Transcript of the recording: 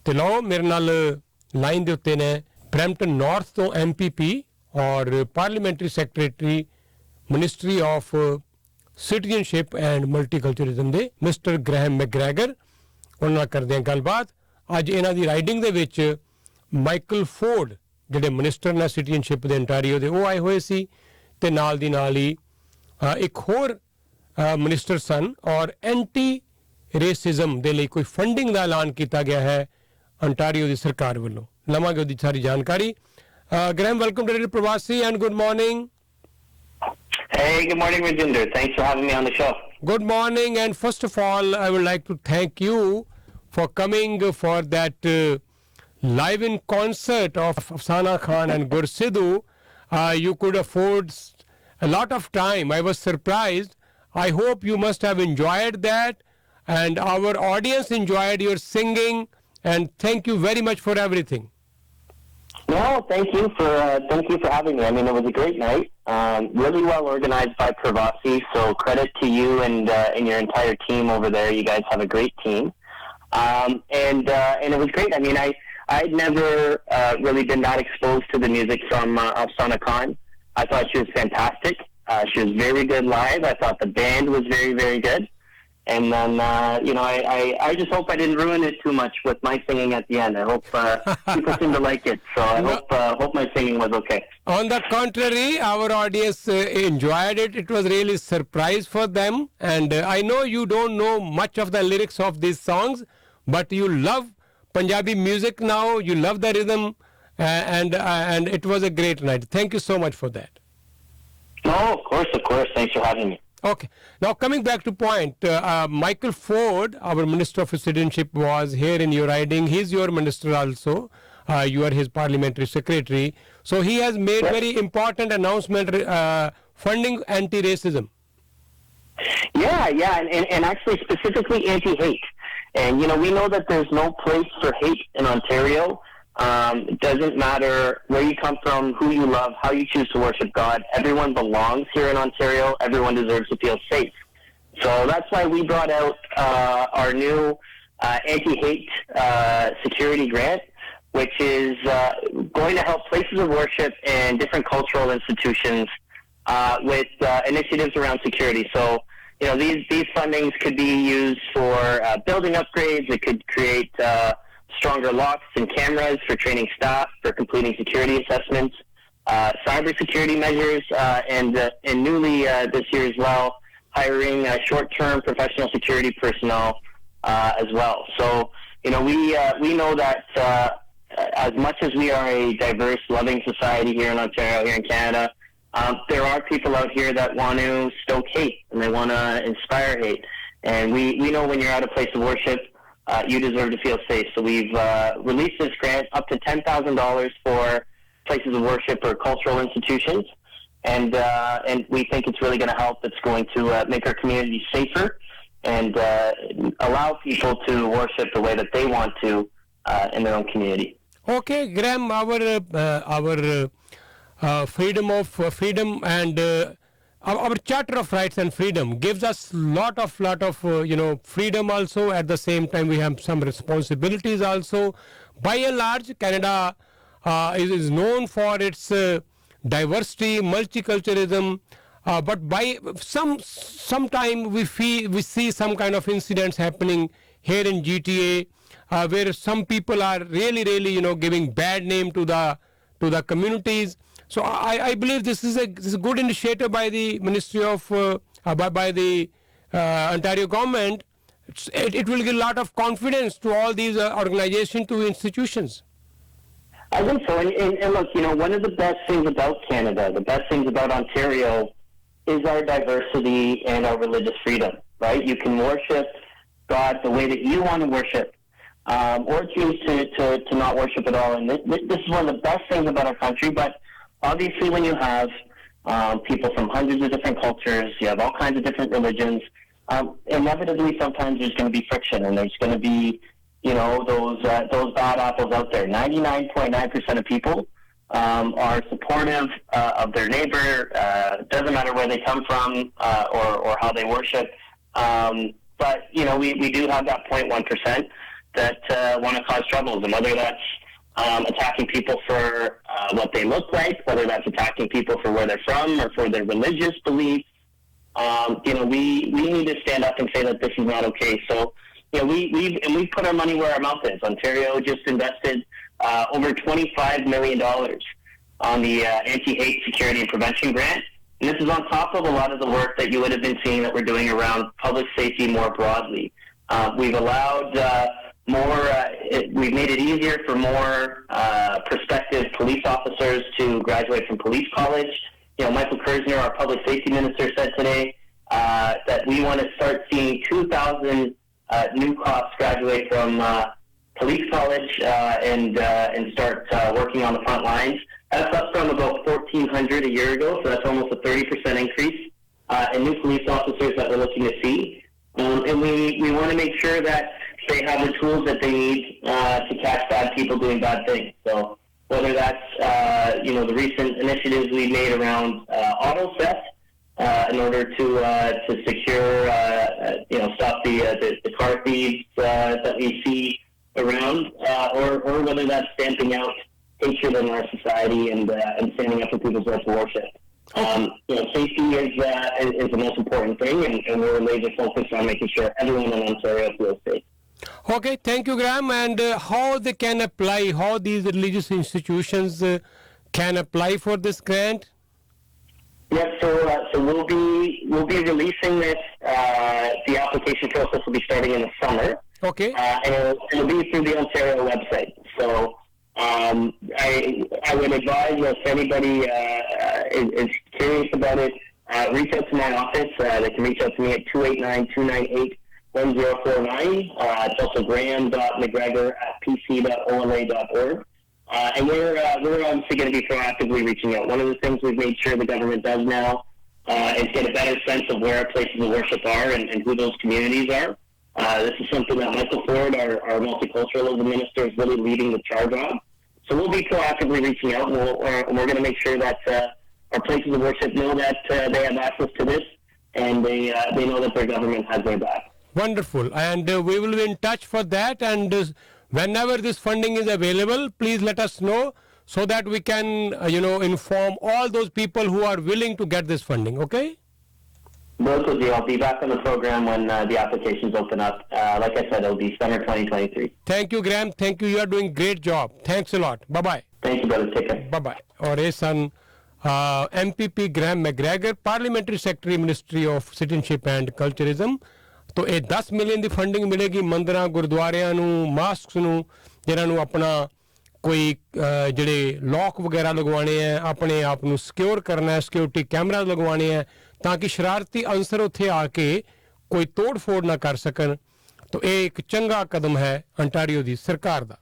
ਤੇ ਲਓ ਮੇਰੇ ਨਾਲ ਲਾਈਨ ਦੇ ਉੱਤੇ ਨੇ ਬਰੈਂਪਟਨ ਨਾਰਥ ਤੋਂ MPP ਔਰ parliamentary secretary ministry of citizenship and multiculturalism ਦੇ ਮਿਸਟਰ ਗ੍ਰੈਹਮ ਮੈਕਗ੍ਰੈਗਰ। ਉਹਨਾਂ ਨਾਲ ਕਰਦੇ ਹਾਂ ਗੱਲਬਾਤ। ਅੱਜ ਇਹਨਾਂ ਦੀ ਰਾਈਡਿੰਗ ਦੇ ਵਿੱਚ ਮਾਈਕਲ ਫੋਰਡ ਜਿਹੜੇ ਮਿਨਿਸਟਰ ਨੇ ਸਿਟੀਜ਼ਨਸ਼ਿਪ ਦੇ ਅੰਟਾਰੀਓ ਦੇ ਉਹ ਆਏ ਹੋਏ ਸੀ ਤੇ ਨਾਲ ਦੀ ਨਾਲ ਹੀ ਇੱਕ ਹੋਰ ਮਿਨਿਸਟਰ ਸਨ ਔਰ ਐਂਟੀ ਰੇਸਿਜ਼ਮ ਦੇ ਲਈ ਕੋਈ ਫੰਡਿੰਗ ਦਾ ਐਲਾਨ ਕੀਤਾ ਗਿਆ ਹੈ ਅੰਟਾਰੀਓ ਦੀ ਸਰਕਾਰ ਵੱਲੋਂ। ਲਵਾਂਗੇ ਉਹਦੀ ਸਾਰੀ ਜਾਣਕਾਰੀ। Graham, welcome to Radio Parvasi and good morning. Hey, good morning, Rajinder. Thanks for having me on the show. Good morning, and first of all, I would like to thank you for coming for that live-in concert of Afsana Khan and Gursidhu. You could afford a lot of time. I was surprised. I hope you must have enjoyed that, and our audience enjoyed your singing, and thank you very much for everything. No, thank you for having me. I mean, it was a great night. Really well organized by Parvasi. So credit to you and your entire team over there. You guys have a great team. And it was great. I mean, I'd never really been that exposed to the music from Afsana Khan. I thought she was fantastic. She was very good live. I thought the band was very, very good. And then, I just hope I didn't ruin it too much with my singing at the end. I hope people seem to like it. So I hope my singing was okay. On the contrary, our audience enjoyed it. It was really a surprise for them. And I know you don't know much of the lyrics of these songs, but you love Punjabi music now. You love the rhythm. And it was a great night. Thank you so much for that. No, of course. Thanks for having me. Okay. Now coming back to point, Michael Ford, our Minister of Citizenship, was here in your riding. He's your minister also. You are his parliamentary secretary. So he has made very important announcement funding anti-racism. Yeah, and actually specifically anti-hate. And, we know that there's no place for hate in Ontario. It doesn't matter where you come from, who you love, how you choose to worship God. Everyone belongs here in Ontario. Everyone deserves to feel safe. So that's why we brought out our new anti-hate security grant, which is going to help places of worship and different cultural institutions with initiatives around security. So, these fundings could be used for building upgrades. It could create stronger locks and cameras for training staff, for completing security assessments, cyber security measures, and newly this year as well, hiring short-term professional security personnel as well. So, we know that as much as we are a diverse, loving society here in Ontario, here in Canada, there are people out here that want to stoke hate and they want to inspire hate. And we know when you're at a place of worship, you deserve to feel safe. So we've released this grant up to $10,000 for places of worship or cultural institutions, and we think it's really going to help. It's going to make our community safer and allow people to worship the way that they want to in their own community. Okay, Graham, our freedom and our Charter of Rights and Freedom gives us lot of freedom also. At the same time, we have some responsibilities also. By and large, Canada is known for its diversity, multiculturalism. But by some time we see some kind of incidents happening here in GTA, where some people are really giving bad name to the communities. So I believe this is a good initiative by the Ministry of by the Ontario government. It will give a lot of confidence to all these organizations, to institutions. I think so. And look, one of the best things about Canada, the best things about Ontario, is our diversity and our religious freedom. Right? You can worship God the way that you want to worship, or choose to not worship at all. And this is one of the best things about our country. But obviously, when you have people from hundreds of different cultures, you have all kinds of different religions, inevitably sometimes there's going to be friction, and there's going to be, those bad apples out there. 99.9% of people are supportive of their neighbor. Doesn't matter where they come from or how they worship. But, we do have that 0.1%. that want to cause troubles, and whether that's attacking people for what they look like, whether that's attacking people for where they're from or for their religious beliefs. We need to stand up and say that this is not okay. So, we've put our money where our mouth is. Ontario just invested over $25 million on the Anti-Hate Security and Prevention Grant. And this is on top of a lot of the work that you would have been seeing that we're doing around public safety more broadly. We've allowed we've made it easier for more prospective police officers to graduate from police college. Michael Kersner, our public safety minister, said today that we want to start seeing 2,000 new cops graduate from police college and start working on the front lines. That's up from about 1,400 a year ago, so that's almost a 30% increase in new police officers that we're looking to see. And we want to make sure that they have the tools that they need to catch bad people doing bad things. So whether that's the recent initiatives we've made around auto theft in order to secure stop the car thieves that we see around, or whether that's stamping out hatred in our society and standing up for people's right to worship. Safety is the most important thing, and we're laser focused on making sure everyone in Ontario feels safe. Okay, thank you, Graham. And how they can apply, how these religious institutions can apply for this grant? Yes, so we'll be releasing this. The application process will be starting in the summer. Okay. And it'll be through the Ontario website. So I would advise if anybody is curious about it, reach out to my office. They can reach out to me at 289-298-1049. It's also graham.mcgregor@pc.ola.org. And we're obviously going to be proactively reaching out. One of the things we've made sure the government does now is get a better sense of where places of worship are and who those communities are. This is something that Michael Ford, our multiculturalism minister, is really leading the charge on. So we'll be proactively reaching out, and we're going to make sure that our places of worship know that they have access to this, and they know that their government has their back. Wonderful. And we will be in touch for that. And whenever this funding is available, please let us know so that we can, inform all those people who are willing to get this funding. Okay? Both of you. I'll be back on the program when the applications open up. Like I said, it'll be summer 2023. Thank you, Graham. Thank you. You are doing great job. Thanks a lot. Bye-bye. Thank you, brother. Take care. Bye-bye. और ये सन MPP Graham McGregor parliamentary secretary ministry of citizenship and culturism तो ਇਹ 10 million ਦੀ funding ਮਿਲੇਗੀ ਮੰਦਰਾਂ ਗੁਰਦੁਆਰਿਆਂ ਨੂੰ masks ਨੂੰ ਜਿਹਨਾਂ ਨੂੰ ਆਪਣਾ ਕੋਈ ਜਿਹੜੇ ਲੌਕ ਵਗੈਰਾ ਲਗਵਾਉਣੇ ਆ ਆਪਣੇ ਆਪ ਨੂੰ ਸਿਕਿਉਰ ਕਰਨਾ ਹੈ ਸਿਕਿਉਰਿਟੀ ਕੈਮਰਾ ਲਗਵਾਉਣੇ ਆ ਤਾਂ ਕਿ ਸ਼ਰਾਰਤੀ ਅੰਸਰ ਉੱਥੇ ਆ ਕੇ ਕੋਈ ਤੋੜ ਫੋੜ ਨਾ ਕਰ ਸਕਣ ਤਾਂ ਇਹ ਇੱਕ ਚੰਗਾ ਕਦਮ ਹੈ ਅੰਟਾਰੀਓ ਦੀ ਸਰਕਾਰ ਦਾ